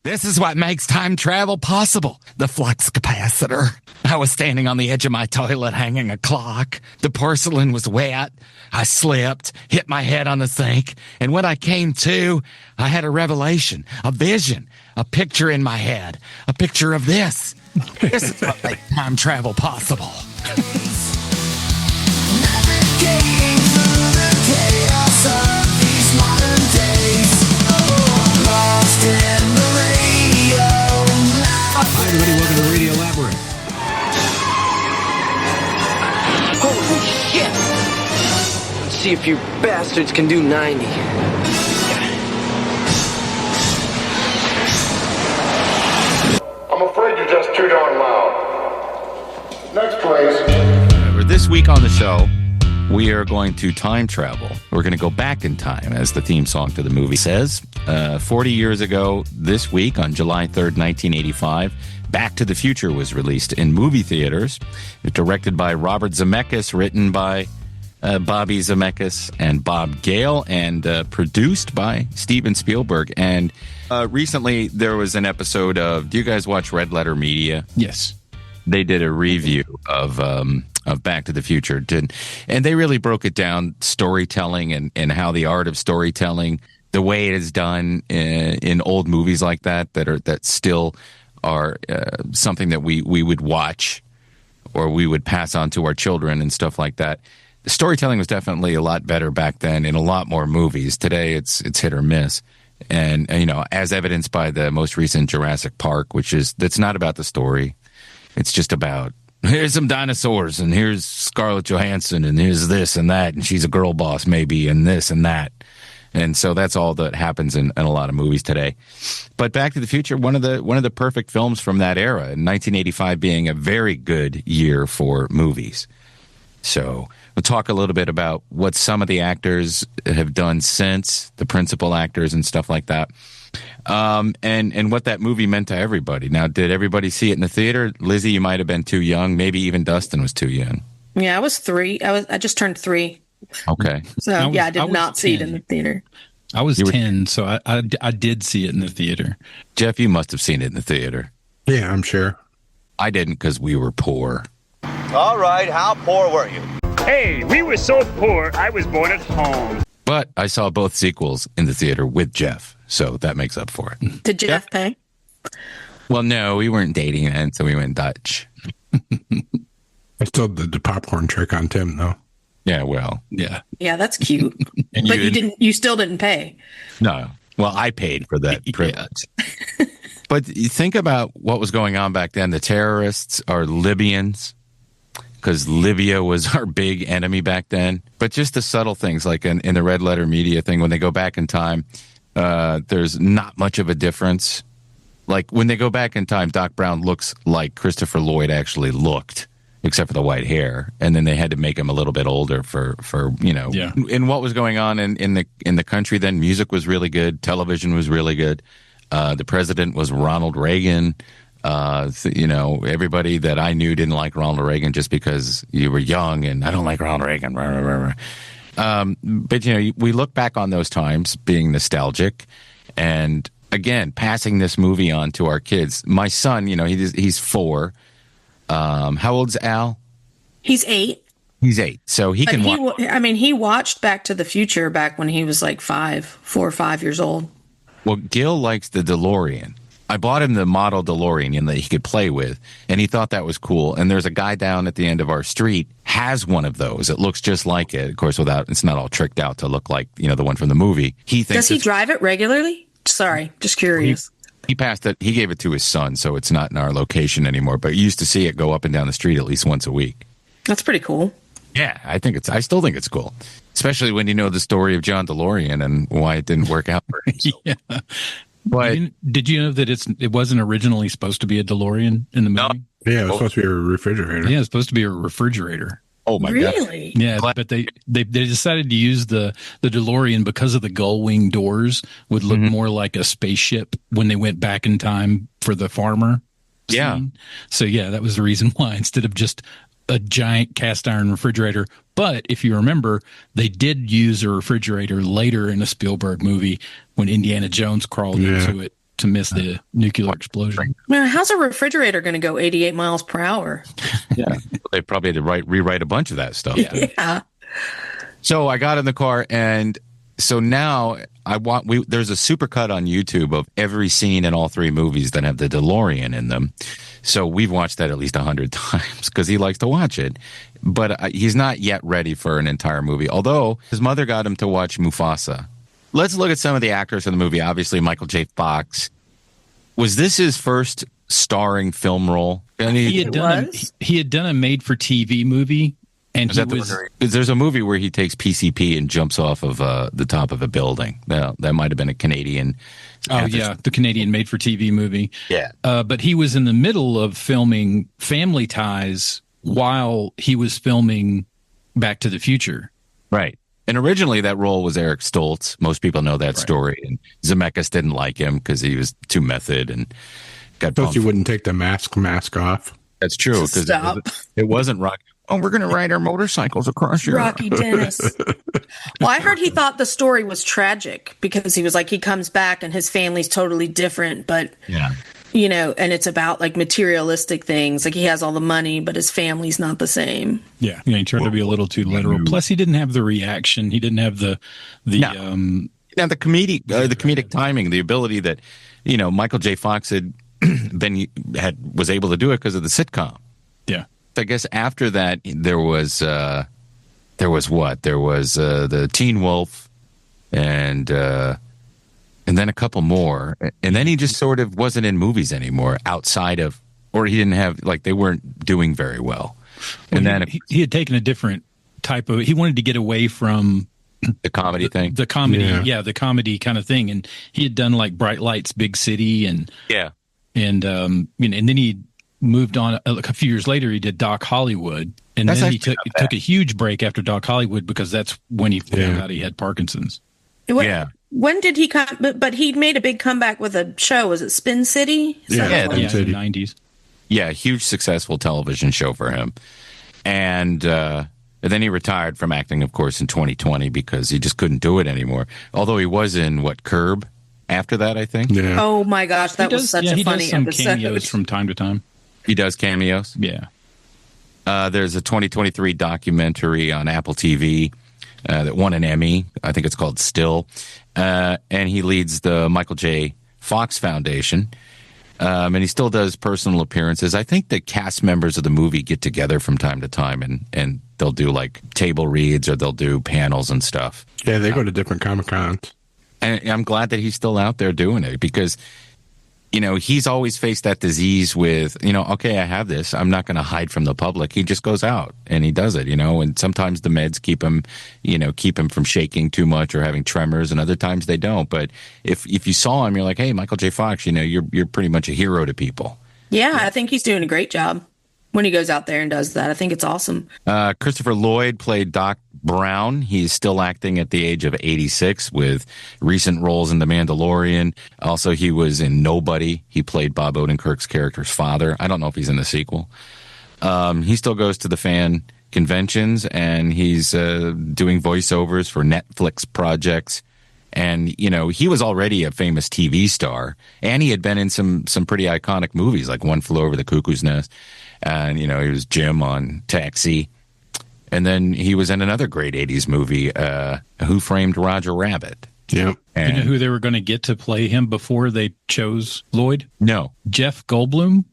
This is what makes time travel possible. The flux capacitor. I was standing on the edge of my toilet hanging a clock. The porcelain was wet. I slipped, hit my head on the sink, and when I came to, I had a revelation, a vision, a picture in my head, a picture of this. This is what makes time travel possible. Navigating through the chaos of these modern days. Lost in the radio. Hi, everybody. Welcome to Radio Labyrinth. Holy shit! Let's see if you bastards can do 90. I'm afraid you're just too darn loud. Next, please. This week on the show, we are going to time travel. We're going to go back in time, as the theme song to the movie says. 40 years ago this week, on July 3rd, 1985, Back to the Future was released in movie theaters. It's directed by Robert Zemeckis, written by Bobby Zemeckis and Bob Gale, and produced by Steven Spielberg. And recently, there was an episode of, do you guys watch Red Letter Media? Yes. They did a review of Back to the Future, and they really broke it down, storytelling and how the art of storytelling, the way it is done in old movies like that still are something that we would watch or we would pass on to our children and stuff like that. The storytelling was definitely a lot better back then in a lot more movies. Today, it's hit or miss. And, you know, as evidenced by the most recent Jurassic Park, that's not about the story. It's just about, here's some dinosaurs, and here's Scarlett Johansson, and here's this and that, and she's a girl boss maybe, and this and that. And so that's all that happens in a lot of movies today. But Back to the Future, one of the perfect films from that era, in 1985 being a very good year for movies. So we'll talk a little bit about what some of the actors have done since, the principal actors and stuff like that. And what that movie meant to everybody. Now, did everybody see it in the theater? Lizzie, you might have been too young. Maybe even Dustin was too young. Yeah, I was 3. I just turned 3. Okay. So I did not see it in the theater. I was 10, so I did see it in the theater. Jeff, you must have seen it in the theater. Yeah, I'm sure. I didn't because we were poor. All right, how poor were you? Hey, we were so poor, I was born at home. But I saw both sequels in the theater with Jeff, so that makes up for it. Did Jeff pay? Well, no, we weren't dating then, so we went Dutch. I still did the popcorn trick on Tim, though. Yeah, well. Yeah. Yeah, that's cute. But you still didn't pay. No. Well, I paid for that privilege. But you think about what was going on back then. The terrorists are Libyans, because Libya was our big enemy back then. But just the subtle things, like in the Red Letter Media thing, when they go back in time, there's not much of a difference. Like when they go back in time, Doc Brown looks like Christopher Lloyd actually looked, except for the white hair. And then they had to make him a little bit older for you know. Yeah. And what was going on in the country then, music was really good, television was really good. The president was Ronald Reagan. You know, everybody that I knew didn't like Ronald Reagan just because you were young, and I don't like Ronald Reagan. But, you know, we look back on those times being nostalgic and, again, passing this movie on to our kids. My son, you know, he's 4. How old's Al? He's 8. He's 8. So he can watch. He watched Back to the Future back when he was like 4 or 5 years old. Well, Gil likes the DeLorean. I bought him the model DeLorean that he could play with, and he thought that was cool. And there's a guy down at the end of our street has one of those. It looks just like it, of course, it's not all tricked out to look like, you know, the one from the movie. Does he drive it regularly? Sorry, just curious. He passed it. He gave it to his son, so it's not in our location anymore. But you used to see it go up and down the street at least once a week. That's pretty cool. Yeah, I still think it's cool, especially when you know the story of John DeLorean and why it didn't work out for him. So. Yeah. But did you know that it wasn't originally supposed to be a DeLorean in the movie? No. Yeah, it was supposed to be a refrigerator. Yeah, it's supposed to be a refrigerator. Oh my god! Really? Yeah, but they decided to use the DeLorean because of the gull wing doors would look more like a spaceship when they went back in time for the farmer. Yeah. Scene. So yeah, that was the reason why, instead of just a giant cast iron refrigerator. But if you remember, they did use a refrigerator later in a Spielberg movie when Indiana Jones crawled into it. to miss the nuclear explosion. Man, how's a refrigerator going to go 88 miles per hour? Yeah, they probably had to rewrite a bunch of that stuff. Yeah. So I got in the car, and so now there's a supercut on YouTube of every scene in all three movies that have the DeLorean in them. So we've watched that at least 100 times because he likes to watch it. But he's not yet ready for an entire movie, although his mother got him to watch Mufasa. Let's look at some of the actors in the movie. Obviously, Michael J. Fox. Was this his first starring film role? He had done a made-for-TV movie. And there's a movie where he takes PCP and jumps off of the top of a building. That might have been a Canadian. Oh, yeah, the Canadian made-for-TV movie. Yeah. But he was in the middle of filming Family Ties while he was filming Back to the Future. Right. And originally that role was Eric Stoltz. Most people know that story. And Zemeckis didn't like him because he was too method and got Thought you wouldn't take the mask off. That's true. Because it wasn't rock. Oh, we're going to ride our motorcycles across your Rocky Dennis. Well, I heard he thought the story was tragic because he was like, he comes back and his family's totally different, but and it's about like materialistic things. Like he has all the money, but his family's not the same. Yeah. He turned to be a little too literal. Plus he didn't have the reaction. He didn't have the comedic timing, the ability that, Michael J. Fox was able to do it because of the sitcom. Yeah. I guess after that, there was what? There was the Teen Wolf, and then a couple more, and then he just sort of wasn't in movies anymore outside of, or he didn't have they weren't doing very well. And then he had taken a different type of. He wanted to get away from the comedy thing, the comedy, the comedy kind of thing, and he had done like Bright Lights, Big City, and and then he moved on a few years later. He did Doc Hollywood, and then he took a huge break after Doc Hollywood because that's when he found out he had Parkinson's. When did he come? But he made a big comeback with a show. Was it Spin City? In the 90s. Yeah, huge successful television show for him, and then he retired from acting, of course, in 2020 because he just couldn't do it anymore. Although he was in Curb after that, I think. Yeah. Oh my gosh, that was such a funny episode. He does some cameos from time to time. He does cameos? Yeah. There's a 2023 documentary on Apple TV that won an Emmy. I think it's called Still. And he leads the Michael J. Fox Foundation. And he still does personal appearances. I think the cast members of the movie get together from time to time and they'll do like table reads or they'll do panels and stuff. Yeah, they go to different Comic-Cons. And I'm glad that he's still out there doing it because he's always faced that disease with, okay, I have this. I'm not going to hide from the public. He just goes out and he does it, and sometimes the meds keep him from shaking too much or having tremors, and other times they don't. But if you saw him, you're like, hey, Michael J. Fox, you're pretty much a hero to people. Yeah, I think he's doing a great job when he goes out there and does that. I think it's awesome. Christopher Lloyd played Doc Brown. He's still acting at the age of 86 with recent roles in The Mandalorian. Also, he was in Nobody. He played Bob Odenkirk's character's father. I don't know if he's in the sequel. He still goes to the fan conventions, and he's doing voiceovers for Netflix projects. And, he was already a famous TV star, and he had been in some pretty iconic movies like One Flew Over the Cuckoo's Nest. And, he was Jim on Taxi. And then he was in another great 80s movie, Who Framed Roger Rabbit? Yep. And you know who they were going to get to play him before they chose Lloyd? No. Jeff Goldblum.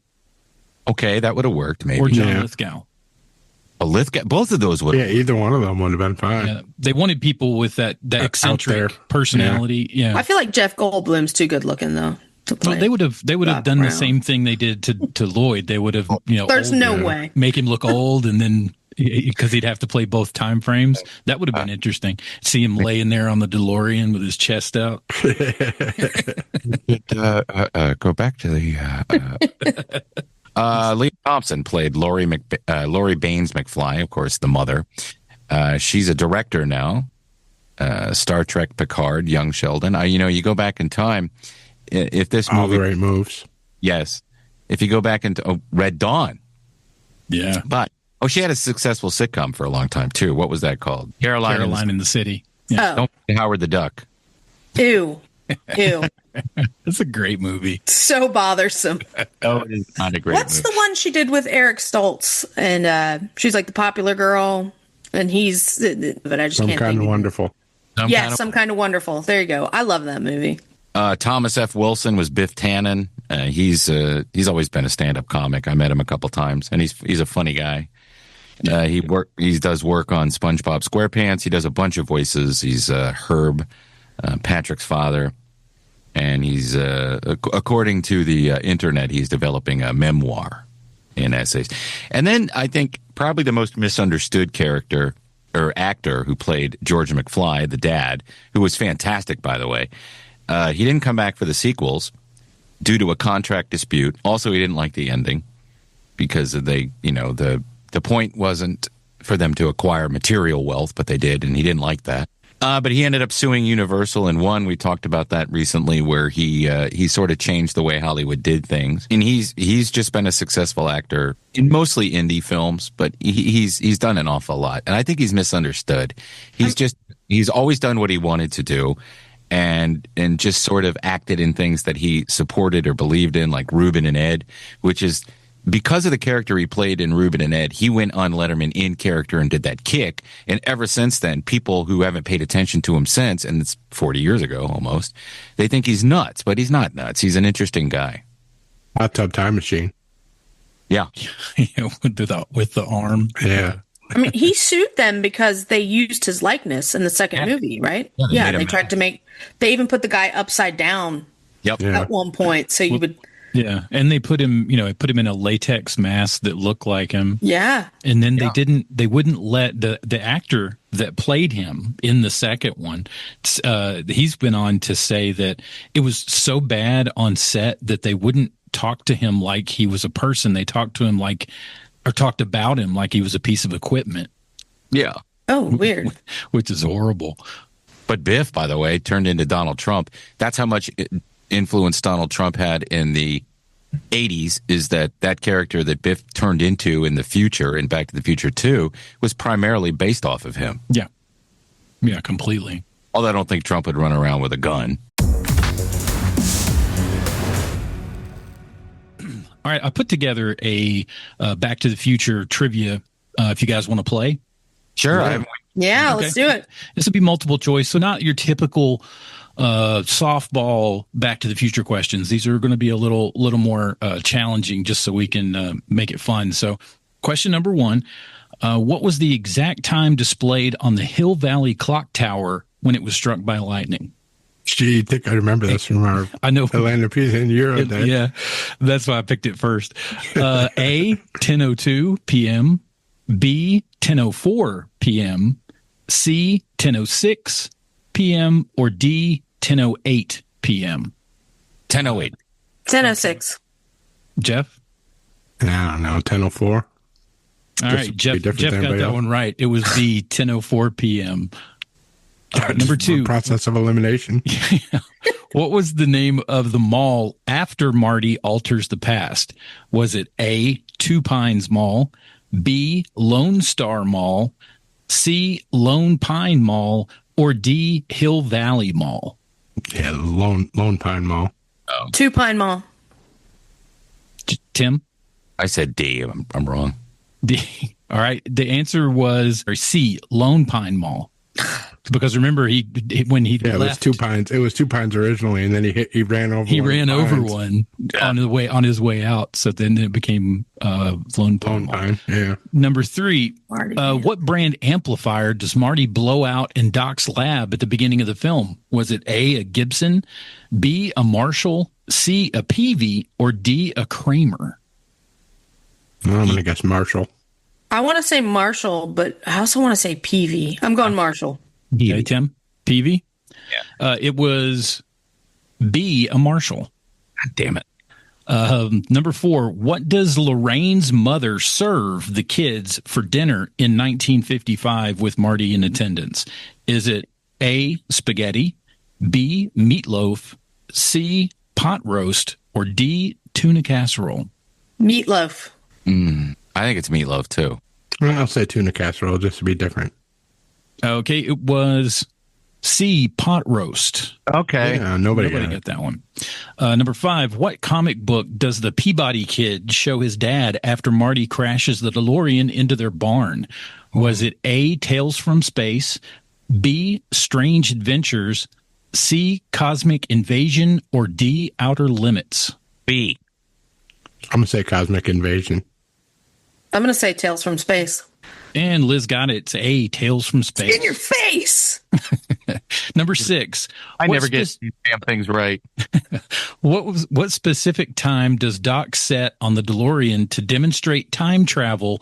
Okay, that would have worked, maybe. Or John Lithgow. Lithgow. Both of those would have. Yeah, either one of them would have been fine. Yeah, they wanted people with that eccentric personality. Yeah. I feel like Jeff Goldblum's too good looking, though. Well, they would have done the same thing they did to Lloyd. They would have, there's no way. Make him look old, and then because he'd have to play both time frames. That would have been interesting. See him laying there on the DeLorean with his chest out. Go back to the. Leah Thompson played Lori Baines McFly, of course, the mother. She's a director now. Star Trek Picard, Young Sheldon. You go back in time. If this movie, all the right moves. Yes. If you go back into Red Dawn. Yeah. But she had a successful sitcom for a long time too. What was that called? Caroline in the City. Yeah. Don't Howard the Duck. Ew. Ew. It's a great movie. So bothersome. Oh, it is not a great What's the one she did with Eric Stoltz? And she's like the popular girl, and he's, but I just Some can't Kind think of of Wonderful. Some Kind of Wonderful. There you go. I love that movie. Thomas F. Wilson was Biff Tannen. He's always been a stand-up comic. I met him a couple times, and he's a funny guy. He does work on SpongeBob SquarePants. He does a bunch of voices. He's Herb, Patrick's father, and he's according to the internet, he's developing a memoir in essays. And then I think probably the most misunderstood character or actor who played George McFly, the dad, who was fantastic, by the way. He didn't come back for the sequels due to a contract dispute. Also, he didn't like the ending because the point wasn't for them to acquire material wealth, but they did, and he didn't like that. But he ended up suing Universal and won. We talked about that recently, where he sort of changed the way Hollywood did things. And he's just been a successful actor in mostly indie films, but he's done an awful lot. And I think he's misunderstood. He's always done what he wanted to do, and just sort of acted in things that he supported or believed in, like Ruben and Ed, which is because of the character he played in Ruben and Ed. He went on Letterman in character and did that kick. And ever since then, people who haven't paid attention to him since, and it's 40 years ago almost, they think he's nuts, but he's not nuts. He's an interesting guy. Hot Tub Time Machine. Yeah. with the arm. Yeah. I mean, he sued them because they used his likeness in the second movie, right? Yeah, they tried to they even put the guy upside down at one point. So you would. Yeah. And they put him in a latex mask that looked like him. Yeah. And then they wouldn't let the actor that played him in the second one. He's been on to say that it was so bad on set that they wouldn't talk to him like he was a person. They talked about him like he was a piece of equipment. Yeah. Oh, weird. Which is horrible. But Biff, by the way, turned into Donald Trump. That's how much influence Donald Trump had in the 80s, is that character that Biff turned into in the future, in Back to the Future 2, was primarily based off of him. Yeah. Yeah, completely. Although I don't think Trump would run around with a gun. All right, I put together a Back to the Future trivia if you guys want to play. Sure. Yeah, let's do it. This will be multiple choice, so not your typical softball Back to the Future questions. These are going to be a little more challenging, just so we can make it fun. So, question number 1: what was the exact time displayed on the Hill Valley Clock Tower when it was struck by lightning? Gee, I think I remember this from our I know Atlanta Pizza in Euro Day. Yeah, that's why I picked it first. A, 10:02 p.m., B, 10:04 p.m., C, 10:06 p.m., or D, 10:08 p.m. 10:08. 10:06. Jeff? I don't know, 10:04. All right, Jeff got that one right. It was B, 10:04 p.m. Number 2. Process of elimination. What was the name of the mall after Marty alters the past? Was it A, Two Pines Mall, B, Lone Star Mall, C, Lone Pine Mall, or D, Hill Valley Mall? Yeah, Lone Pine Mall. Two Pine Mall. Tim? I said D. I'm wrong. D. All right. The answer was C, Lone Pine Mall. Because remember, when he left, it was Two Pines. It was Two Pines originally, and then he ran over. He ran over one on his way out. So then it became Lone Pine. Yeah. Number 3. What brand amplifier does Marty blow out in Doc's lab at the beginning of the film? Was it A, Gibson, B, a Marshall, C, a Peavey, or D, a Kramer? I'm going to guess Marshall. I want to say Marshall, but I also want to say Peavey. I'm going Marshall. Okay, Tim? Peavey? Yeah. It was B, a Marshall. God damn it. Number 4, what does Lorraine's mother serve the kids for dinner in 1955 with Marty in attendance? Is it A, spaghetti, B, meatloaf, C, pot roast, or D, tuna casserole? Meatloaf. I think it's meatloaf, too. I'll say tuna casserole just to be different. Okay, it was C, pot roast. Okay. Yeah, nobody get that one. Number 5, what comic book does the Peabody Kid show his dad after Marty crashes the DeLorean into their barn? Was it A, Tales from Space, B, Strange Adventures, C, Cosmic Invasion, or D, Outer Limits? B. I'm going to say Cosmic Invasion. I'm going to say Tales from Space. And Liz got it. It's A, Tales from Space. In your face! Number 6. I never get these damn things right. What specific time does Doc set on the DeLorean to demonstrate time travel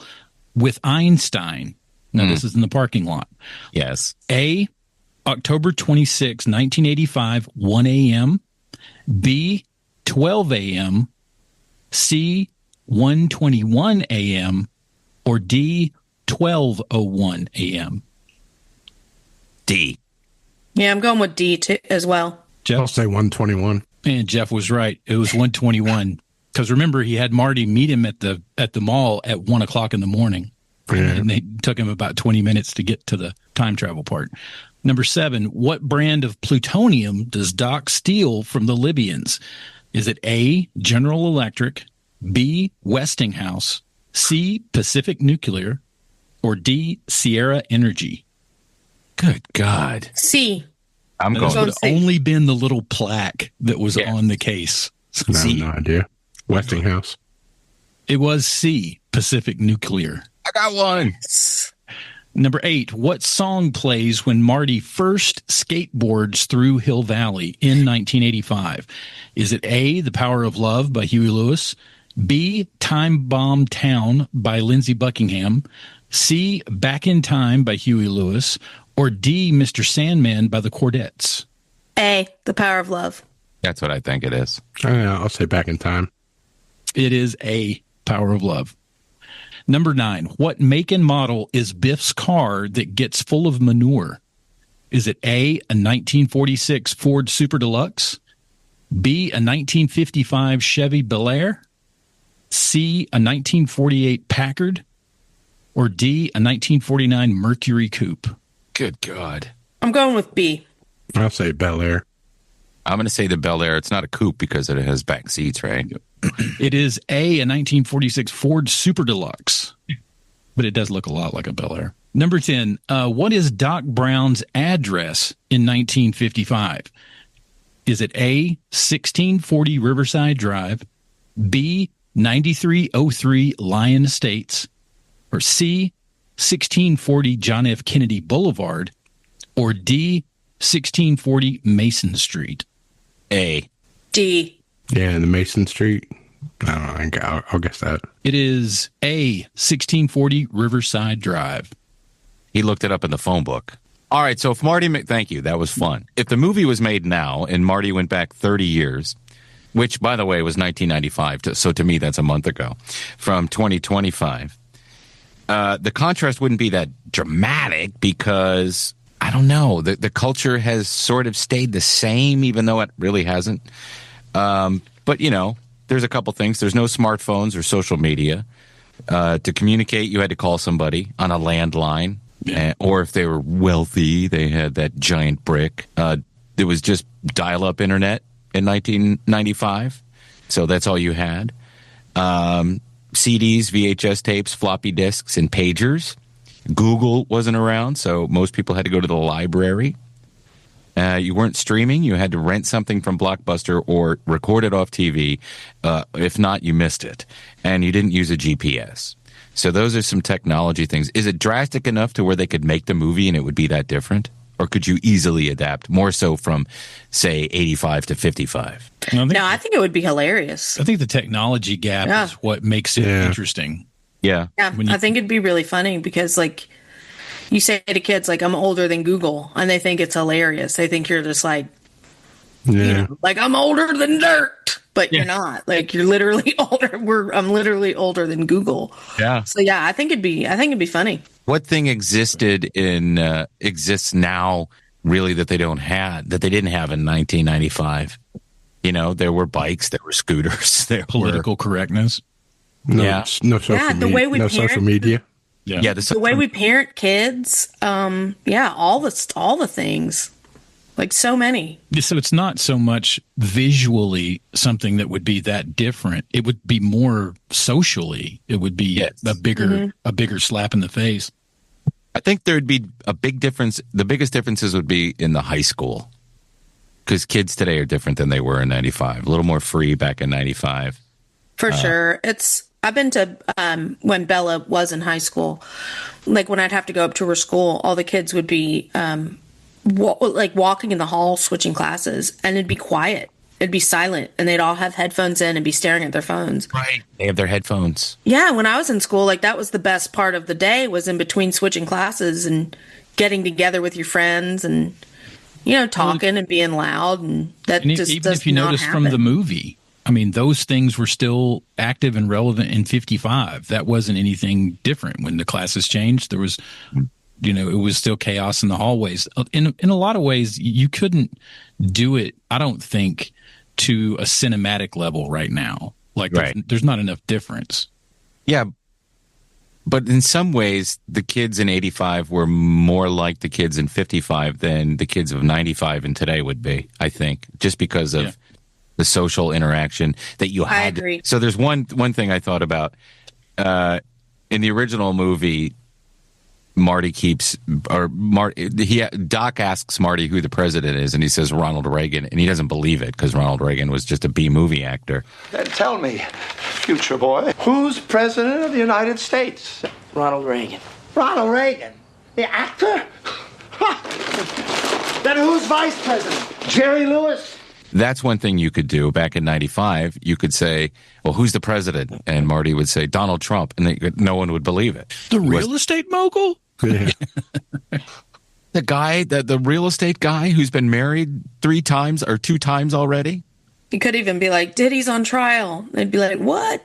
with Einstein? Now, this is in the parking lot. Yes. A, October 26, 1985, 1 a.m. B, 12 a.m. C, 1:21 a.m. or D, 12:01 a.m. D. Yeah, I'm going with D too, as well. Jeff? I'll say 121. And Jeff was right. It was 1:21. Because remember, he had Marty meet him at the mall at 1 o'clock in the morning. Yeah. And they took him about 20 minutes to get to the time travel part. Number 7, what brand of plutonium does Doc steal from the Libyans? Is it A, General Electric, B, Westinghouse, C, Pacific Nuclear, or D, Sierra Energy? Good God. C. That would have only been the little plaque that was on the case. No, no idea. Westinghouse. It was C, Pacific Nuclear. I got one. Number 8, what song plays when Marty first skateboards through Hill Valley in 1985? Is it A, The Power of Love by Huey Lewis, B, Time Bomb Town by Lindsey Buckingham, C, Back in Time by Huey Lewis, or D, Mr. Sandman by the Chordettes? A, The Power of Love. That's what I think it is. I'll say Back in Time. It is A, Power of Love. Number 9, what make and model is Biff's car that gets full of manure? Is it A, a 1946 Ford Super Deluxe, B, a 1955 Chevy Bel Air, C, a 1948 Packard, or D, a 1949 Mercury Coupe? Good God. I'm going with B. I'll say Bel Air. I'm going to say the Bel Air. It's not a coupe because it has back seats, right? It is A, a 1946 Ford Super Deluxe, but it does look a lot like a Bel Air. Number 10, what is Doc Brown's address in 1955? Is it A, 1640 Riverside Drive, B, 9303 Lyon Estates, or C, 1640 John F. Kennedy Boulevard, or D, 1640 Mason Street? A. D. Yeah, the Mason Street. I don't know. I'll guess that. It is A, 1640 Riverside Drive. He looked it up in the phone book. All right, so if Marty, thank you, that was fun. If the movie was made now and Marty went back 30 years, which, by the way, was 1995, so to me that's a month ago, from 2025, the contrast wouldn't be that dramatic because, I don't know, the culture has sort of stayed the same, even though it really hasn't. But, you know, there's a couple things. There's no smartphones or social media. To communicate, you had to call somebody on a landline. Or if they were wealthy, they had that giant brick. It was just dial-up internet in 1995. So that's all you had. CDs, VHS tapes, floppy disks, and pagers. Google wasn't around, so most people had to go to the library. You weren't streaming. You had to rent something from Blockbuster or record it off TV. If not, you missed it. And you didn't use a GPS. So those are some technology things. Is it drastic enough to where they could make the movie and it would be that different? Or could you easily adapt more so from, say, 85 to 55? I think it would be hilarious. I think the technology gap is what makes it interesting. Yeah. I think it'd be really funny because, like, you say to kids, like, I'm older than Google, and they think it's hilarious. They think you're just like, you know, like, I'm older than dirt, but you're not. Like, you're literally older. I'm literally older than Google. Yeah. So I think it'd be funny. What thing exists now really that they didn't have in 1995? You know, there were bikes, there were scooters, there political correctness. No social media. Yeah, the way we parent kids, all the things. Like so many. So it's not so much visually something that would be that different. It would be more socially. It would be a bigger slap in the face. I think there'd be a big difference. The biggest differences would be in the high school, because kids today are different than they were in 95. A little more free back in 95. For sure. I've been to, when Bella was in high school, like when I'd have to go up to her school, all the kids would be, walking in the hall, switching classes, and it'd be quiet. It'd be silent, and they'd all have headphones in and be staring at their phones. Right. They have their headphones. Yeah. When I was in school, like that was the best part of the day, was in between switching classes and getting together with your friends and, talking and being loud. And that just even if you notice from the movie, I mean, those things were still active and relevant in 55. That wasn't anything different. When the classes changed, there was, it was still chaos in the hallways. In a lot of ways, you couldn't do it, I don't think, to a cinematic level right now. Like, there's not enough difference. Yeah. But in some ways, the kids in 85 were more like the kids in 55 than the kids of 95 and today would be, I think, just because of the social interaction that you had. I agree. So there's one thing I thought about. In the original movie, Doc asks Marty who the president is, and he says Ronald Reagan, and he doesn't believe it because Ronald Reagan was just a B-movie actor. Then tell me, future boy, who's president of the United States? Ronald Reagan. Ronald Reagan? The actor? Then who's vice president? Jerry Lewis? That's one thing you could do back in 95. You could say, well, who's the president? And Marty would say, Donald Trump. And no one would believe it. The real estate mogul? Yeah. The guy, the real estate guy who's been married 3 times or 2 times already? You could even be like, Diddy's on trial. They'd be like, what?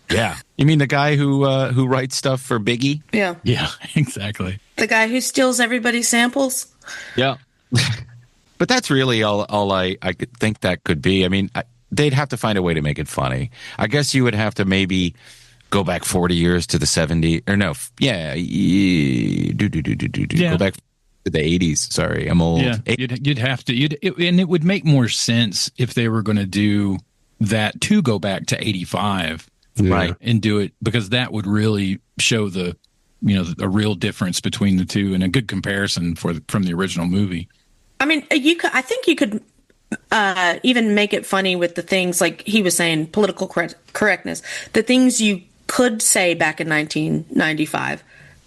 Yeah. You mean the guy who writes stuff for Biggie? Yeah. Yeah, exactly. The guy who steals everybody's samples? Yeah. But that's really all I could think that could be. I mean, they'd have to find a way to make it funny. I guess you would have to maybe go back 40 years to the 70s. Or no, go back to the 80s. Sorry, I'm old. Yeah, you'd have to. And it would make more sense if they were going to do that to go back to 85. Right. And do it, because that would really show a real difference between the two and a good comparison from the original movie. I mean, I think you could even make it funny with the things like he was saying, political correctness, the things you could say back in 1995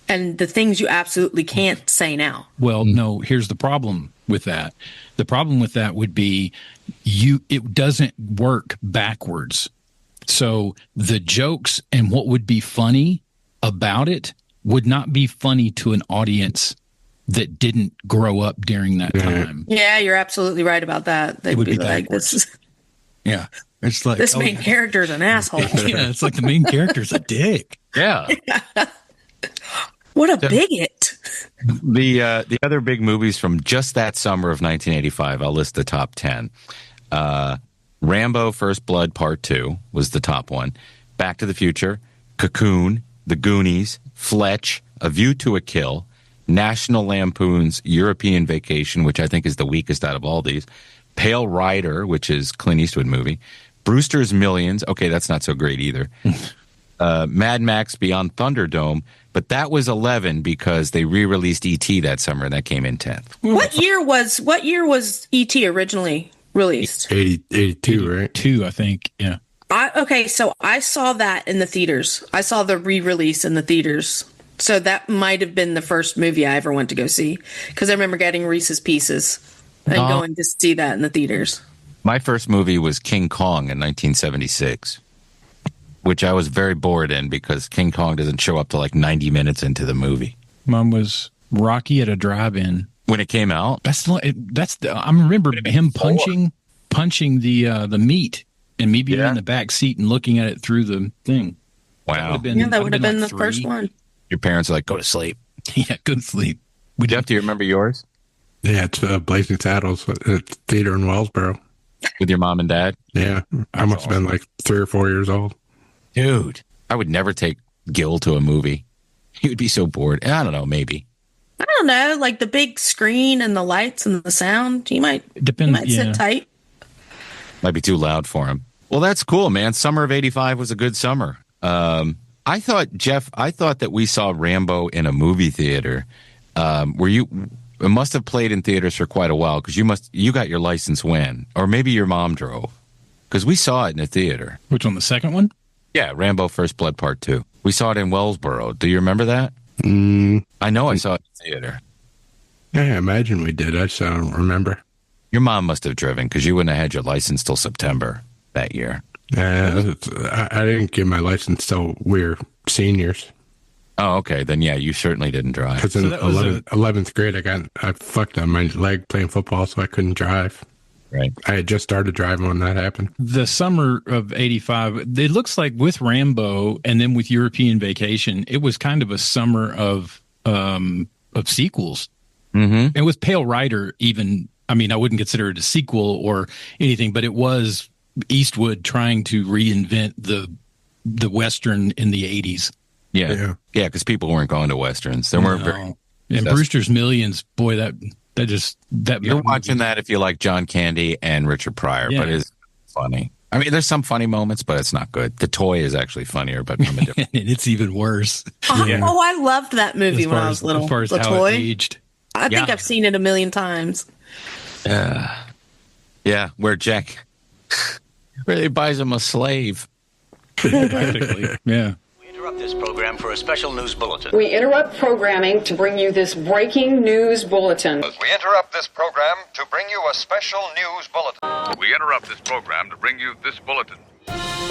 and the things you absolutely can't say now. Well, no, here's the problem with that. The problem with that would be it doesn't work backwards. So the jokes and what would be funny about it would not be funny to an audience that didn't grow up during that time. Yeah, you're absolutely right about that. They'd be like, yeah. It's like this main character's an asshole. Yeah, it's like the main character's a dick. Yeah. What a bigot. The other big movies from just that summer of 1985, I'll list the top 10. Rambo First Blood Part 2 was the top one. Back to the Future, Cocoon, The Goonies, Fletch, A View to a Kill, National Lampoon's European Vacation, which I think is the weakest out of all these, Pale Rider, which is Clint Eastwood movie, Brewster's Millions, okay, that's not so great either, Mad Max Beyond Thunderdome, but that was 11 because they re-released E.T. that summer, and that came in 10th. What year was E.T. originally released? 82, right? 82, I think, yeah. Okay, so I saw that in the theaters. I saw the re-release in the theaters. So that might have been the first movie I ever went to go see, because I remember getting Reese's Pieces and going to see that in the theaters. My first movie was King Kong in 1976, which I was very bored in because King Kong doesn't show up till like 90 minutes into the movie. Mine was Rocky at a drive-in. When it came out? I remember him punching the meat and me being in the back seat and looking at it through the thing. Wow. That would have been the first one. Your parents are like, go to sleep. Yeah, go to sleep. Jeff, do you remember yours? Yeah, it's Blazing Saddles at theater in Wellsboro. With your mom and dad? Yeah, I must have been like 3 or 4 years old. Dude, I would never take Gil to a movie. He would be so bored. I don't know, maybe. I don't know, like the big screen and the lights and the sound. You might sit tight. Might be too loud for him. Well, that's cool, man. Summer of '85 was a good summer. I thought that we saw Rambo in a movie theater. It must have played in theaters for quite a while because you got your license when? Or maybe your mom drove. Because we saw it in a theater. Which one, the second one? Yeah, Rambo First Blood Part 2. We saw it in Wellsboro. Do you remember that? I know I saw it in theater. Yeah, I imagine we did. I just don't remember. Your mom must have driven because you wouldn't have had your license till September that year. I didn't get my license till we were seniors. Oh, okay. Then, yeah, you certainly didn't drive. Because in 11th grade, I fucked on my leg playing football, so I couldn't drive. Right. I had just started driving when that happened. The summer of '85, it looks like with Rambo and then with European Vacation, it was kind of a summer of sequels. Mm-hmm. And with Pale Rider, even, I mean, I wouldn't consider it a sequel or anything, but it was Eastwood trying to reinvent the Western in the '80s. Yeah, because people weren't going to Westerns. There weren't very. And Brewster's Millions, boy, that you're watching that if you like John Candy and Richard Pryor, but it's funny. I mean, there's some funny moments, but it's not good. The Toy is actually funnier, but from a different. And it's even worse. Oh, I loved that movie when I was little. As far as The how Toy. it aged. I think I've seen it a million times. Yeah, where he buys him a slave. Practically, yeah. Interrupt this program for a special news bulletin. We interrupt programming to bring you this breaking news bulletin. We interrupt this program to bring you a special news bulletin. We interrupt this program to bring you this bulletin.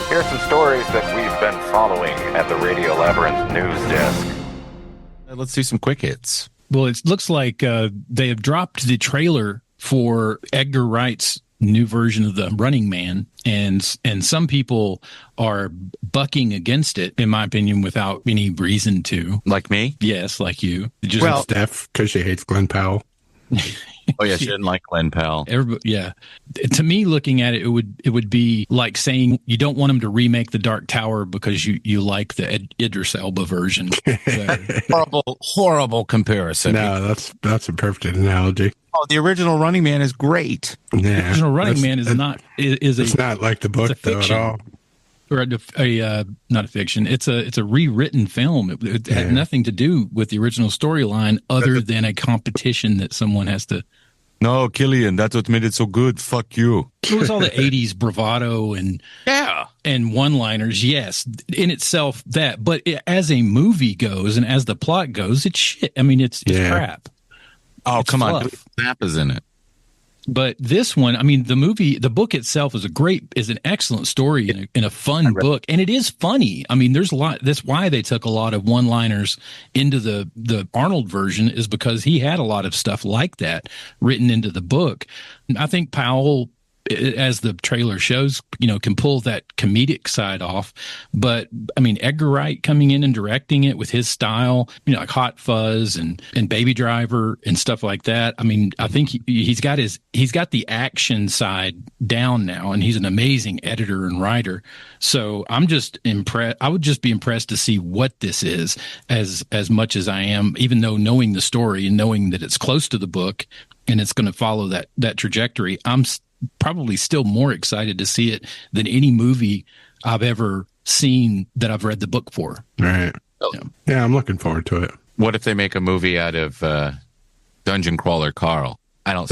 Here's some stories that we've been following at the Radio Labyrinth news desk. Let's do some quick hits. Well, it looks like they have dropped the trailer for Edgar Wright's new version of the Running Man, and some people are bucking against it, in my opinion, without any reason to. Like me? Yes, like you. Steph, because she hates Glenn Powell. Oh yeah, she didn't like Glenn Powell. Yeah. To me, looking at it, it would be like saying you don't want him to remake The Dark Tower because you like the Idris Elba version. Horrible comparison. No, that's a perfect analogy. Oh, the original Running Man is great. Yeah, the original Running Man is it's not like the book though at all. Or not a fiction. It's a rewritten film. It had nothing to do with the original storyline other than a competition that someone has to. No, Killian, that's what made it so good. Fuck you. It was all the '80s bravado and one-liners. Yes, in itself but as a movie goes and as the plot goes, it's shit. I mean, it's crap. Oh, it's come fluff. on. Snap is in it. But this one, I mean, the book itself is an excellent story and a fun book. And it is funny. I mean, there's a lot. That's why they took a lot of one-liners into the Arnold version, is because he had a lot of stuff like that written into the book. I think Powell, as the trailer shows, can pull that comedic side off. But I mean, Edgar Wright coming in and directing it with his style, like Hot Fuzz and Baby Driver and stuff like that. I mean, I think he's got the action side down now, and he's an amazing editor and writer. So I'm just impressed. I would just be impressed to see what this is as much as I am, even though knowing the story and knowing that it's close to the book and it's going to follow that trajectory. I'm probably still more excited to see it than any movie I've ever seen that I've read the book for. Right. Yeah, I'm looking forward to it. What if they make a movie out of Dungeon Crawler Carl? I don't.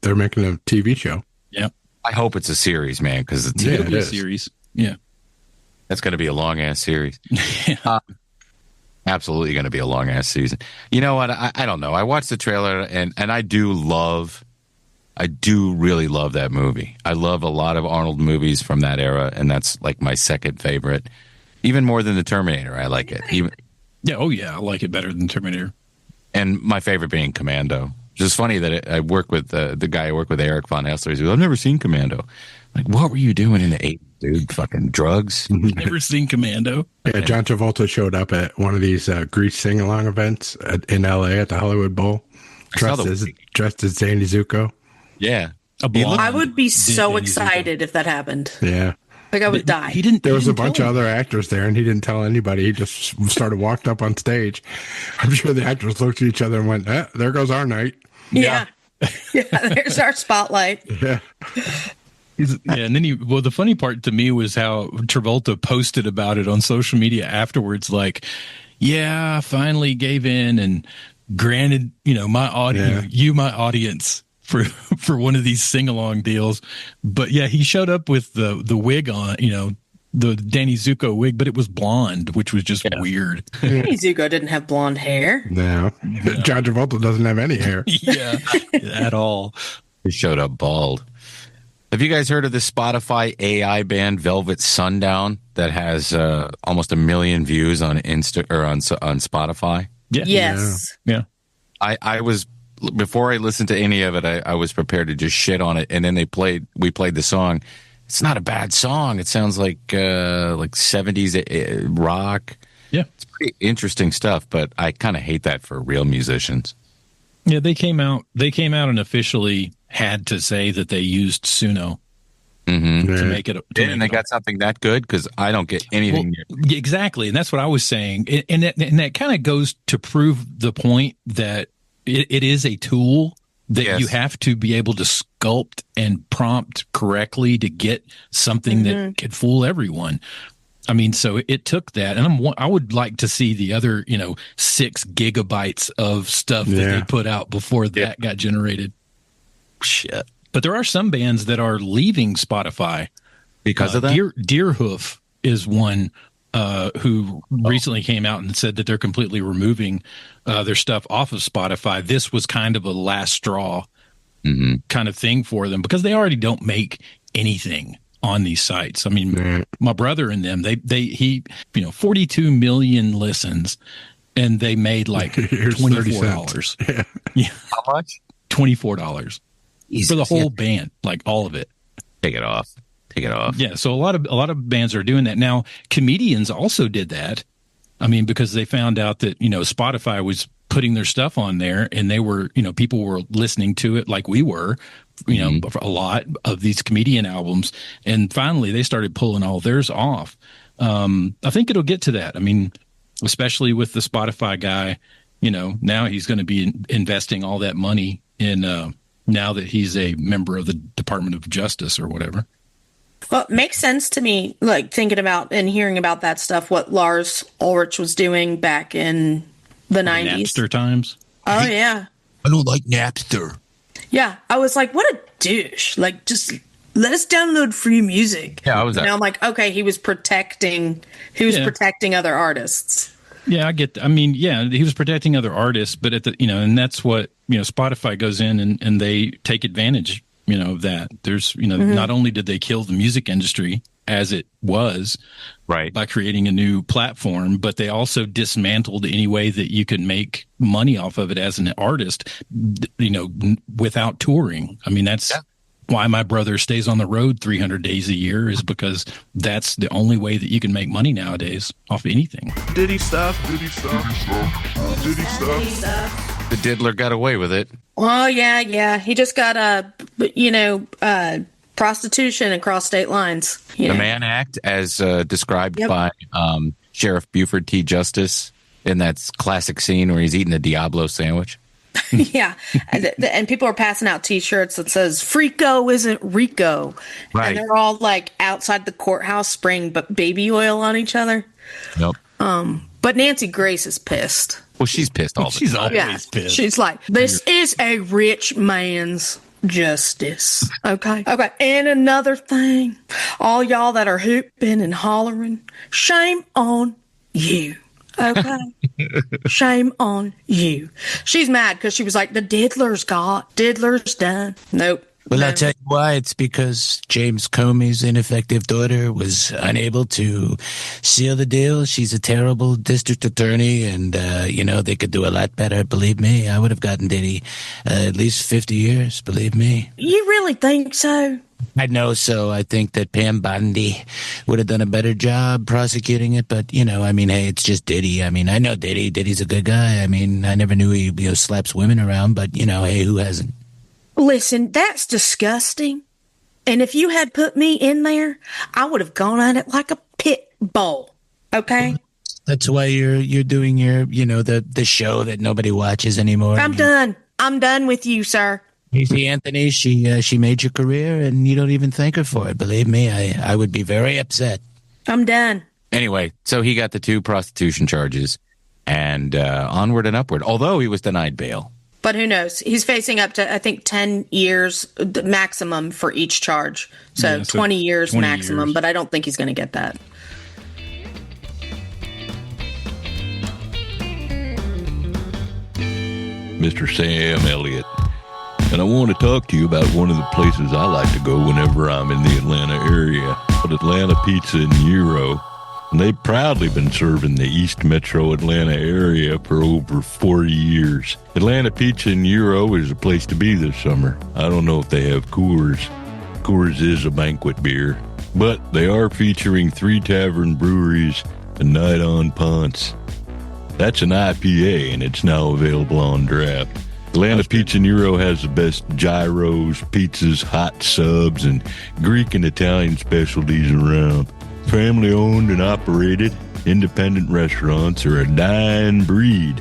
They're making a TV show. Yeah. I hope it's a series, man, because it'll be a series. Yeah. That's going to be a long ass series. Absolutely going to be a long ass season. You know what? I don't know. I watched the trailer and I do really love that movie. I love a lot of Arnold movies from that era, and that's like my second favorite. Even more than the Terminator, I like it. I like it better than Terminator. And my favorite being Commando. It's just funny that I work with the guy I work with, Eric Von Hessler. He's like, I've never seen Commando. Like, what were you doing in the 80s, dude? Fucking drugs? Never seen Commando. Yeah, John Travolta showed up at one of these Grease sing-along events in L.A. at the Hollywood Bowl, dressed as Danny Zuko. Yeah. I would be so excited if that happened. Yeah. Like I would die. There was a bunch of other actors there, and he didn't tell anybody. He just walked up on stage. I'm sure the actors looked at each other and went, there goes our night. Yeah. There's our spotlight. Yeah. And then the funny part to me was how Travolta posted about it on social media afterwards, like, yeah, I finally gave in and granted, my audience, my audience for one of these sing-along deals. But yeah, he showed up with the wig on, the Danny Zuko wig, but it was blonde, which was just weird. Danny Zuko didn't have blonde hair. No. John Travolta doesn't have any hair. Yeah, at all. He showed up bald. Have you guys heard of the Spotify AI band Velvet Sundown that has almost 1 million views on on Spotify? Yeah. Yes. Yeah. I was, before I listened to any of it, I was prepared to just shit on it, and then we played the song. It's not a bad song. It sounds like 70s rock. Yeah. It's pretty interesting stuff, but I kind of hate that for real musicians. Yeah, they came out and officially had to say that they used Suno to make it. And they got something that good? Because I don't get anything. Exactly, and that's what I was saying. And that kind of goes to prove the point that it is a tool that you have to be able to sculpt and prompt correctly to get something that could fool everyone. I mean, so it took that, and I would like to see the other, 6 gigabytes of stuff that they put out before that got generated. Shit. But there are some bands that are leaving Spotify because of that. Deerhoof is one who recently came out and said that they're completely removing their stuff off of Spotify. This was kind of a last straw kind of thing for them because they already don't make anything on these sites. I mean, my brother and them, he 42 million listens, and they made like $24. Yeah. How much? $24 for the whole band, like all of it. Take it off. Yeah. So a lot of bands are doing that now. Comedians also did that. I mean, because they found out that Spotify was putting their stuff on there, and they were people were listening to it like we were. A lot of these comedian albums, and finally they started pulling all theirs off. I think it'll get to that. I mean, especially with the Spotify guy, now he's going to be investing all that money in now that he's a member of the Department of Justice or whatever. Well, it makes sense to me, like thinking about and hearing about that stuff, what Lars Ulrich was doing back in the 90s. Napster times. Oh, yeah. I don't like Napster. Yeah, I was like, what a douche. Like, just let us download free music. Yeah, I was Now I'm like, okay, he was protecting other artists. Yeah, I get that. I mean, yeah, he was protecting other artists, but and that's what, Spotify goes in and they take advantage, of that. There's, not only did they kill the music industry as it was by creating a new platform, but they also dismantled any way that you could make money off of it as an artist, without touring. I mean, that's why my brother stays on the road 300 days a year, is because that's the only way that you can make money nowadays off anything. Diddy stuff. The diddler got away with it. Oh, yeah. He just got prostitution across state lines. The Mann Act, as described by Sheriff Buford T. Justice in that classic scene where he's eating a Diablo sandwich. Yeah. And people are passing out T-shirts that says, Frico isn't Rico. Right. And they're all like outside the courthouse spraying baby oil on each other. Nope. But Nancy Grace is pissed. Well, she's pissed all the time. She's always pissed. She's like, this is a rich man's justice. Okay. And another thing, all y'all that are hooping and hollering, shame on you. Okay. Shame on you. She's mad because she was like, the diddler's done. Nope. Well, I'll tell you why. It's because James Comey's ineffective daughter was unable to seal the deal. She's a terrible district attorney, and, they could do a lot better. Believe me, I would have gotten Diddy at least 50 years, believe me. You really think so? I know so. I think that Pam Bondi would have done a better job prosecuting it, but, hey, it's just Diddy. I mean, I know Diddy. Diddy's a good guy. I mean, I never knew he slaps women around, but, hey, who hasn't? Listen, that's disgusting. And if you had put me in there, I would have gone at it like a pit bull. Okay? That's why you're doing your, the show that nobody watches anymore. I'm done. I'm done with you, sir. Casey Anthony, she made your career, and you don't even thank her for it. Believe me, I would be very upset. I'm done. Anyway, so he got the 2 prostitution charges, and onward and upward, although he was denied bail. But who knows? He's facing up to, I think, 10 years maximum for each charge. So, 20 years 20 maximum, but I don't think he's going to get that. Mr. Sam Elliott. And I want to talk to you about one of the places I like to go whenever I'm in the Atlanta area. Atlanta Pizza and Euro. And they've proudly been serving the East Metro Atlanta area for over 40 years. Atlanta Pizza and Euro is a place to be this summer. I don't know if they have Coors. Coors is a banquet beer. But they are featuring 3 tavern breweries, a night on Ponce. That's an IPA, and it's now available on draft. Atlanta Pizza and Euro has the best gyros, pizzas, hot subs, and Greek and Italian specialties around. Family-owned and operated, independent restaurants are a dying breed.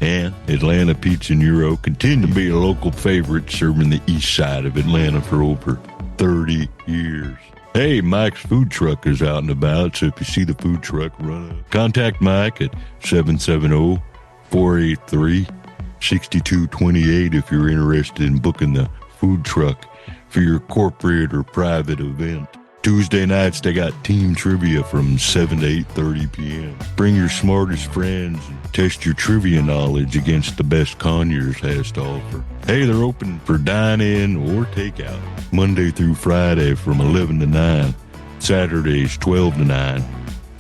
And Atlanta Pizza and Euro continue to be a local favorite, serving the east side of Atlanta for over 30 years. Hey, Mike's food truck is out and about, so if you see the food truck, run up. Contact Mike at 770-483-6228 if you're interested in booking the food truck for your corporate or private event. Tuesday nights, they got team trivia from 7 to 8:30 p.m. Bring your smartest friends and test your trivia knowledge against the best Conyers has to offer. Hey, they're open for dine-in or takeout, Monday through Friday from 11 to 9, Saturdays 12 to 9.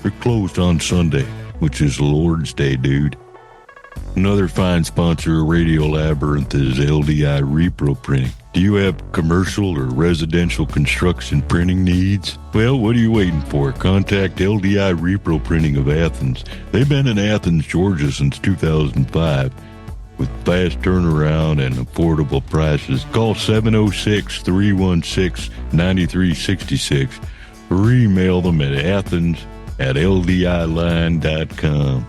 They're closed on Sunday, which is Lord's Day, dude. Another fine sponsor of Radio Labyrinth is LDI Repro Printing. Do you have commercial or residential construction printing needs? Well, what are you waiting for? Contact LDI Repro Printing of Athens. They've been in Athens, Georgia since 2005. With fast turnaround and affordable prices. Call 706-316-9366 or email them at athens@ldiline.com.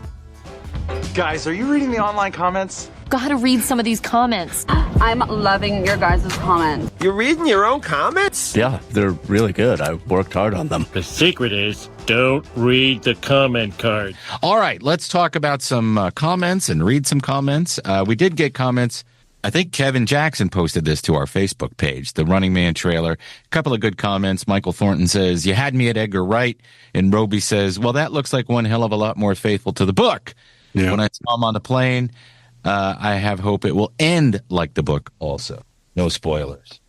Guys, are you reading the online comments? Gotta read some of these comments. I'm loving your guys' comments. You're reading your own comments? Yeah, they're really good. I worked hard on them. The secret is don't read the comment card. All right, let's talk about some comments and read some comments. We did get comments. I think Kevin Jackson posted this to our Facebook page, the Running Man trailer. A couple of good comments. Michael Thornton says, "You had me at Edgar Wright." And Roby says, "Well, that looks like one hell of a lot more faithful to the book." Yeah. When I saw him on the plane, I have hope it will end like the book also. No spoilers.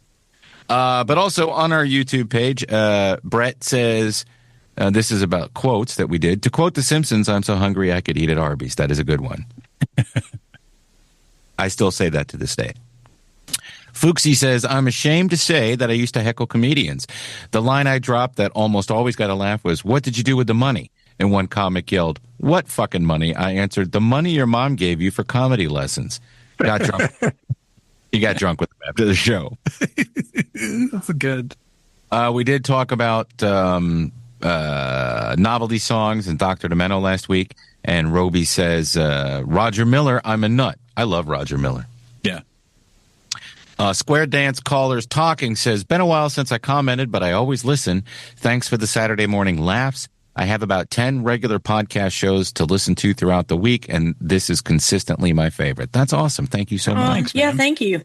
But also on our YouTube page, Brett says, this is about quotes that we did. To quote The Simpsons, "I'm so hungry I could eat at Arby's." That is a good one. I still say that to this day. Fuxie says, "I'm ashamed to say that I used to heckle comedians. The line I dropped that almost always got a laugh was, 'What did you do with the money?' And one comic yelled, 'What fucking money?' I answered, 'The money your mom gave you for comedy lessons.'" Got drunk. He got drunk with them after the show. That's good. We did talk about novelty songs and Dr. Demento last week. And Roby says, "Roger Miller, I'm a nut." I love Roger Miller. Yeah. Square Dance Callers Talking says, "Been a while since I commented, but I always listen. Thanks for the Saturday morning laughs. I have about 10 regular podcast shows to listen to throughout the week, and this is consistently my favorite." That's awesome. Thank you so much. Thanks, yeah, thank you.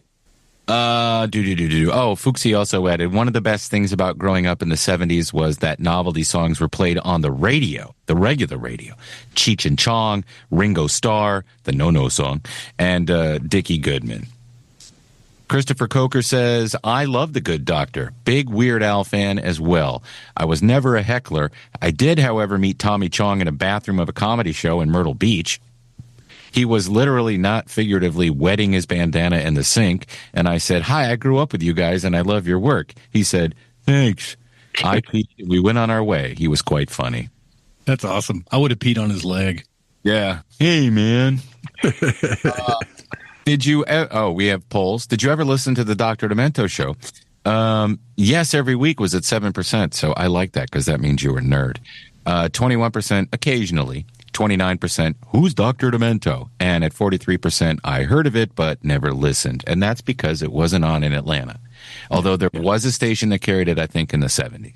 Oh, Fuxie also added, "One of the best things about growing up in the 70s was that novelty songs were played on the radio, the regular radio. Cheech and Chong, Ringo Starr, the No-No song, and Dickie Goodman." Christopher Coker says, "I love The Good Doctor. Big Weird Al fan as well. I was never a heckler. I did, however, meet Tommy Chong in a bathroom of a comedy show in Myrtle Beach. He was literally, not figuratively, wetting his bandana in the sink, and I said, 'Hi, I grew up with you guys, and I love your work.' He said, 'Thanks.' I peed, and we went on our way. He was quite funny." That's awesome. I would have peed on his leg. Yeah. Hey, man. Did you? We have polls. Did you ever listen to the Dr. Demento show? Yes, every week was at 7%. So I like that because that means you were a nerd. 21% occasionally. 29%, who's Dr. Demento? And at 43%, I heard of it but never listened. And that's because it wasn't on in Atlanta. Although there was a station that carried it, I think, in the 70s.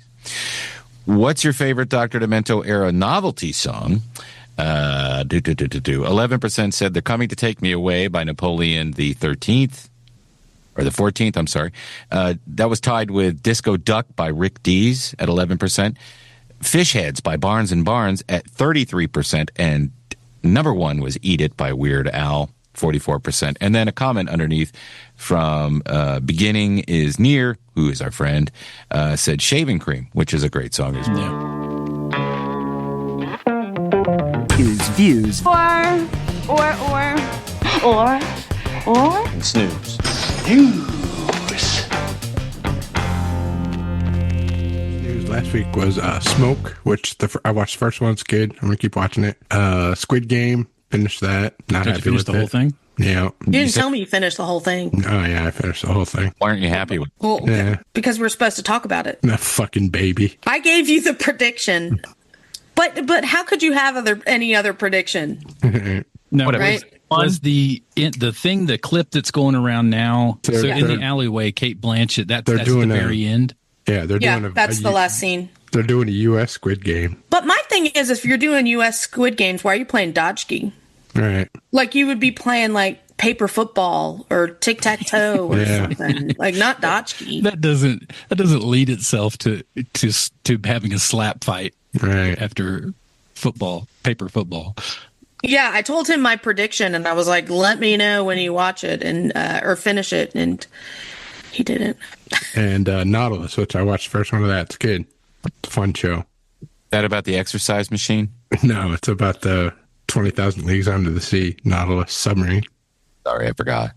What's your favorite Dr. Demento era novelty song? 11% said They're Coming to Take Me Away by Napoleon the 13th. Or the 14th, I'm sorry. That was tied with Disco Duck by Rick Dees at 11%. Fish Heads by Barnes & Barnes at 33%, and number one was Eat It by Weird Al, 44%. And then a comment underneath from Beginning is Near, who is our friend, said Shaving Cream, which is a great song as well. Views. Or. And Snooze. Last week was Smoke, which I watched the first one. It's good. I'm gonna keep watching it. Squid Game, finished that. Not Did you happy finish with the whole thing? Yeah. You didn't tell me you finished the whole thing. Oh yeah, I finished the whole thing. Why aren't you happy with it? Well, Yeah. because we're supposed to talk about it. That fucking baby. I gave you the prediction, but how could you have any other prediction? No, Right? was the thing, the clip that's going around now? So in the alleyway, Kate Blanchett. That's the very end. Yeah, they're doing that's the last scene. They're doing a U.S. Squid Game. But my thing is, if you're doing U.S. Squid Games, why are you playing dodgeball? Right. Like you would be playing like paper football or tic tac toe or something. Like not dodgeball. That doesn't lead itself to having a slap fight after football, paper football. Yeah, I told him my prediction, and I was like, "Let me know when you watch it and or finish it," and he didn't. And Nautilus, which I watched the first one of that. It's good. It's a fun show. That about the exercise machine? No, it's about the 20,000 Leagues Under the Sea Nautilus submarine. Sorry, I forgot.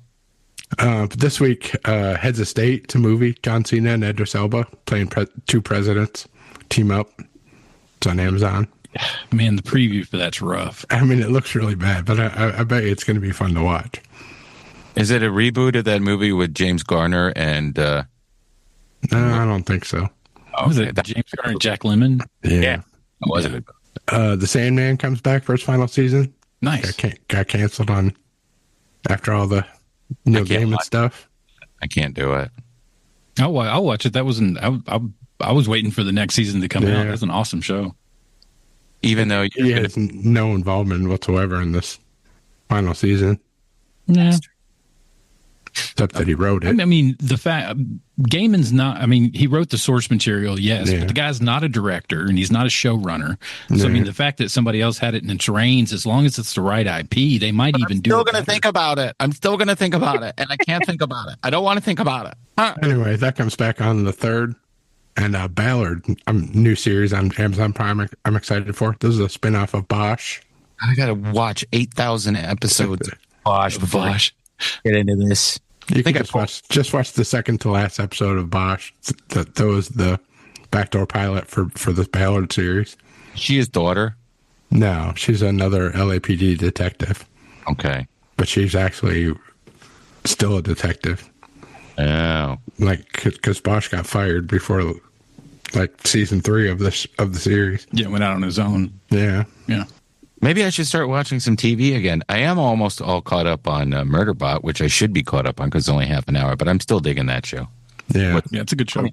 But this week, Heads of State, it's a movie. John Cena and Idris Elba playing two presidents, team up. It's on Amazon. Man, the preview for that's rough. I mean, it looks really bad, but I bet you it's going to be fun to watch. Is it a reboot of that movie with James Garner and... No, I don't think so. Oh, was it James Garner and Jack Lemmon? Yeah. Was it? The Sandman comes back for its final season. Nice. Got canceled on after all the Neil Gaiman stuff. I can't do it. I'll watch it. That wasn't... I was waiting for the next season to come out. That's an awesome show. Even though he has no involvement whatsoever in this final season. Yeah. Except that he wrote it. I mean, the fact Gaiman's not. I mean, he wrote the source material, yes, but the guy's not a director and he's not a showrunner. So I mean, the fact that somebody else had it in its reins, as long as it's the right IP, they might even do it. I'm still going to think about it. I'm still going to think about it, and I can't think about it. I don't want to think about it. Anyway, that comes back on the 3rd. And Ballard, new series on Amazon Prime. I'm excited for. This is a spinoff of Bosch. I got to watch 8,000 episodes of Bosch before I get into this. You can just watch the second to last episode of Bosch. That was the backdoor pilot for this Ballard series. She his daughter? No, she's another LAPD detective. Okay. But she's actually still a detective. Oh. Like, because Bosch got fired before, like, season 3 of the series. Yeah, went out on his own. Yeah. Yeah. Maybe I should start watching some TV again. I am almost all caught up on Murderbot, which I should be caught up on because it's only half an hour, but I'm still digging that show. Yeah. Yeah, it's a good show.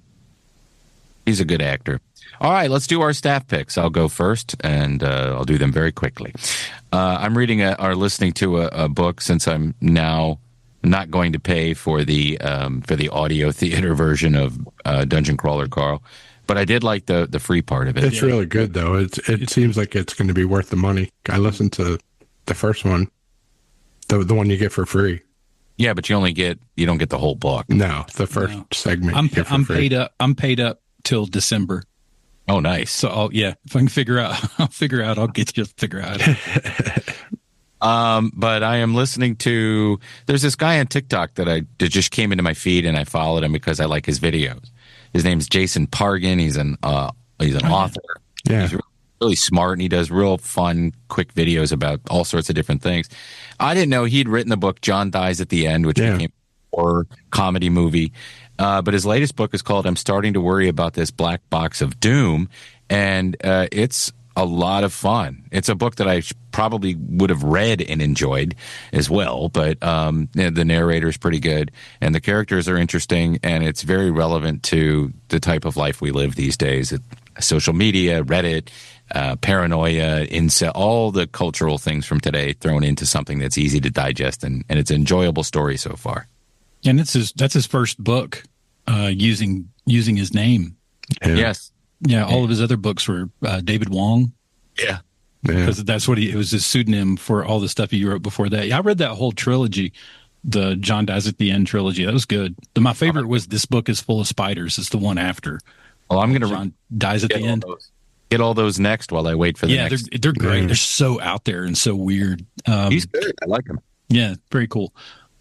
He's a good actor. All right, let's do our staff picks. I'll go first, and I'll do them very quickly. I'm reading or listening to a book since I'm now not going to pay for the audio theater version of Dungeon Crawler Carl, but I did like the free part of it. It's really good though. It seems like it's going to be worth the money. I listened to the first one, the one you get for free. Yeah, but you don't get the whole book. No, the first segment. I'm paid up. I'm paid up till December. Oh, nice. So if I can figure out, I'll get you to figure out. But I am listening to, there's this guy on TikTok that just came into my feed and I followed him because I like his videos. His name's Jason Pargin. He's an author. Yeah. He's really smart and he does real fun, quick videos about all sorts of different things. I didn't know he'd written the book John Dies at the End, which became a horror comedy movie. But his latest book is called I'm Starting to Worry About This Black Box of Doom. And it's a lot of fun. It's a book that I probably would have read and enjoyed as well. But the narrator is pretty good. And the characters are interesting. And it's very relevant to the type of life we live these days. Social media, Reddit, paranoia, incel, all the cultural things from today thrown into something that's easy to digest, and it's an enjoyable story so far. And that's his first book using his name. Yeah. Yes. Yeah, all of his other books were David Wong. Yeah. Because that's what it was his pseudonym for all the stuff he wrote before that. Yeah, I read that whole trilogy, the John Dies at the End trilogy. That was good. My favorite was This Book is Full of Spiders. It's the one after. Well, I'm going to John Dies at the End. Get all those next while I wait for the next. Yeah, they're great. They're so out there and so weird. He's good. I like him. Yeah, very cool.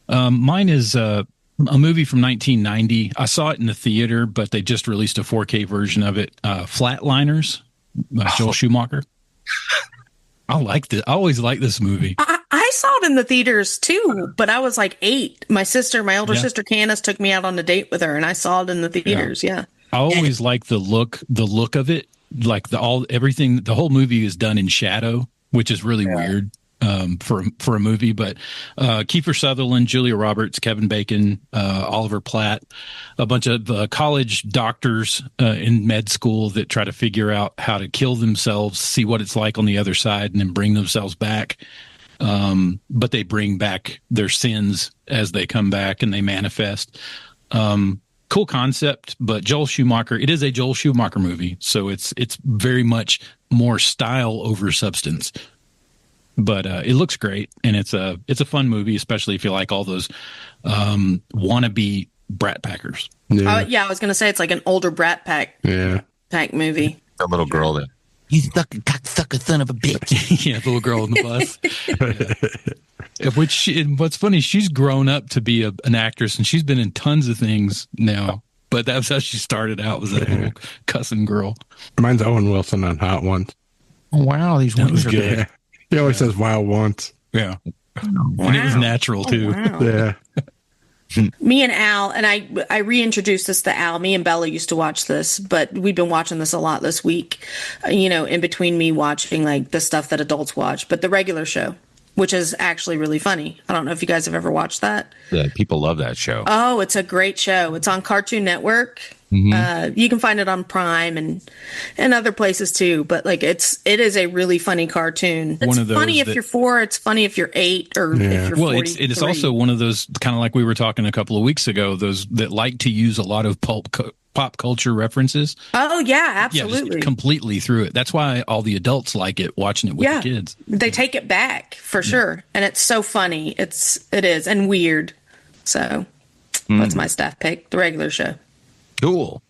Mine is a movie from 1990. I saw it in the theater, but they just released a 4K version of it. Flatliners, Joel Schumacher. I liked it. I always liked this movie. I saw it in the theaters too, but I was like 8. My older sister Candace took me out on a date with her, and I saw it in the theaters. Yeah. I always like the look of it. Like the whole movie is done in shadow, which is really weird for a movie. But Kiefer Sutherland, Julia Roberts, Kevin Bacon, Oliver Platt, a bunch of college doctors in med school that try to figure out how to kill themselves, see what it's like on the other side, and then bring themselves back. But they bring back their sins as they come back and they manifest. Cool concept, but Joel Schumacher, it is a Joel Schumacher movie, so it's very much more style over substance. But it looks great, and it's a fun movie, especially if you like all those wannabe Brat Packers. Yeah, I was gonna say it's like an older Brat Pack movie. The little girl that you fucking cocksucker son of a bitch. Yeah, the little girl on the bus. What's funny, she's grown up to be an actress, and she's been in tons of things now. But that was how she started out, was that little cussing girl. Mine's Owen Wilson on Hot Ones. Oh, wow, these ones are good. He always says "wow" once. Yeah, and it was natural too. Wow. Yeah. Me and Al, and I reintroduced this to Al. Me and Bella used to watch this, but we've been watching this a lot this week. In between me watching like the stuff that adults watch, but the regular show, which is actually really funny. I don't know if you guys have ever watched that. Yeah, people love that show. Oh, it's a great show. It's on Cartoon Network. Mm-hmm. You can find it on Prime and other places too. But like it is a really funny cartoon. It's funny if you're 4. It's funny if you're 8 or if you're 40. Well, it's also one of those, kind of like we were talking a couple of weeks ago, those that like to use a lot of pop culture references. Oh yeah, absolutely. Yeah, just completely through it. That's why all the adults like it, watching it with the kids. They take it back for sure, and it's so funny. It is and weird. So that's my staff pick, the regular show. Cool.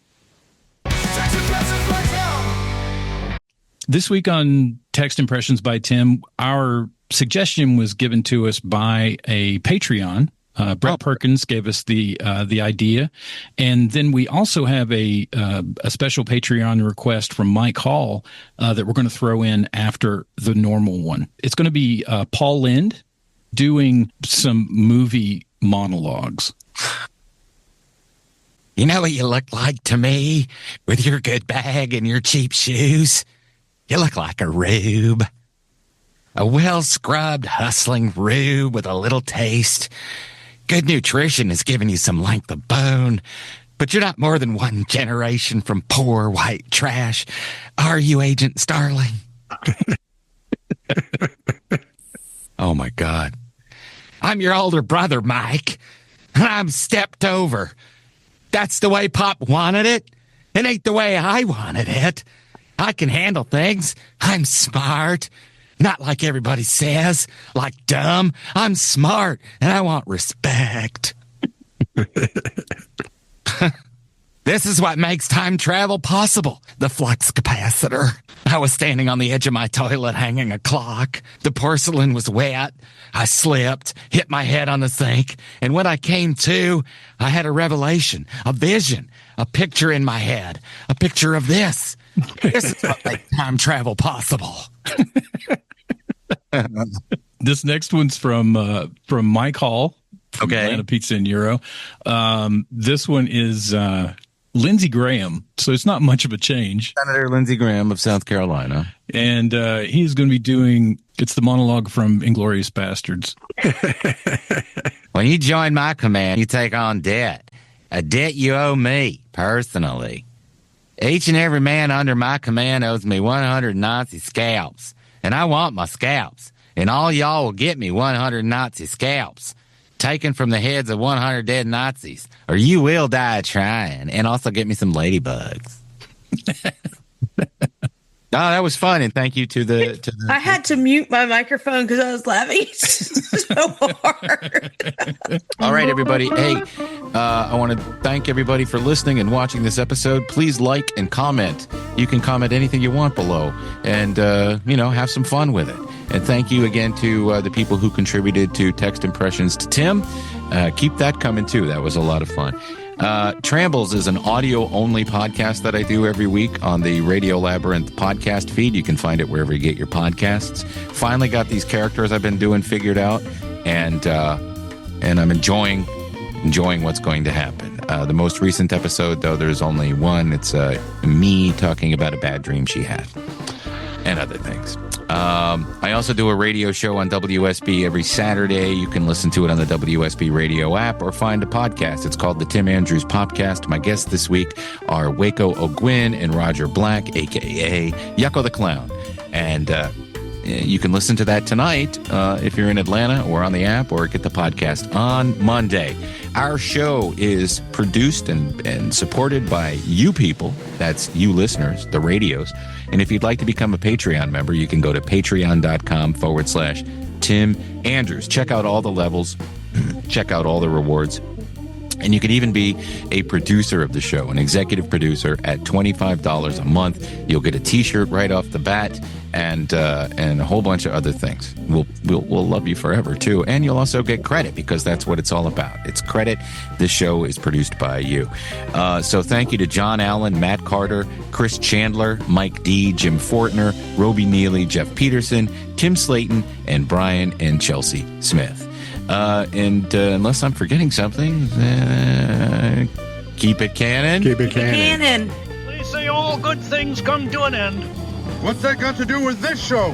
This week on Text Impressions by Tim, our suggestion was given to us by a Patreon. Brett Perkins gave us the idea, and then we also have a special Patreon request from Mike Hall that we're going to throw in after the normal one. It's going to be Paul Lind doing some movie monologues. You know what you look like to me with your good bag and your cheap shoes? You look like a rube. A well-scrubbed, hustling rube with a little taste. Good nutrition has given you some length of bone, but you're not more than one generation from poor white trash. Are you, Agent Starling? Oh, my God. I'm your older brother, Mike, and I'm stepped over. That's the way Pop wanted it. It ain't the way I wanted it. I can handle things. I'm smart. Not like everybody says, like dumb. I'm smart, and I want respect. This is what makes time travel possible. The flux capacitor. I was standing on the edge of my toilet hanging a clock. The porcelain was wet. I slipped, hit my head on the sink, and when I came to, I had a revelation, a vision, a picture in my head, a picture of this. This is what makes time travel possible. This next one's from Mike Hall from Atlanta Pizza and Euro. This one is Lindsey Graham, so it's not much of a change. Senator Lindsey Graham of South Carolina. And he's going to be doing, it's the monologue from Inglourious Bastards. When you join my command, you take on debt. A debt you owe me, personally. Each and every man under my command owes me 100 Nazi scalps. And I want my scalps. And all y'all will get me 100 Nazi scalps. Taken from the heads of 100 dead Nazis. Or you will die trying. And also get me some ladybugs. That was fun, and thank you to the. I had to mute my microphone because I was laughing so hard. All right, everybody. Hey, I want to thank everybody for listening and watching this episode. Please like and comment. You can comment anything you want below, and have some fun with it. And thank you again to the people who contributed to text impressions to Tim. Keep that coming too. That was a lot of fun. Trambles is an audio-only podcast that I do every week on the Radio Labyrinth podcast feed. You can find it wherever you get your podcasts. Finally got these characters I've been doing figured out, and I'm enjoying what's going to happen. The most recent episode, though, there's only one. It's me talking about a bad dream she had and other things. I also do a radio show on WSB every Saturday. You can listen to it on the WSB radio app or find a podcast. It's called the Tim Andrews Popcast. My guests this week are Waco O'Gwyn and Roger Black, a.k.a. Yucko the Clown. And you can listen to that tonight if you're in Atlanta or on the app, or get the podcast on Monday. Our show is produced and supported by you people. That's you listeners, the radios. And if you'd like to become a Patreon member, you can go to patreon.com/Tim Andrews. Check out all the levels. Check out all the rewards. And you can even be a producer of the show, an executive producer at $25 a month. You'll get a T-shirt right off the bat, and a whole bunch of other things. We'll love you forever too, and you'll also get credit, because that's what it's all about. It's credit. This show is produced by you. So thank you to John Allen, Matt Carter, Chris Chandler, Mike D, Jim Fortner, Roby Neely, Jeff Peterson, Tim Slayton, and Brian and Chelsea Smith. And unless I'm forgetting something, keep it canon. Keep it Canon. They say all good things come to an end. What's that got to do with this show?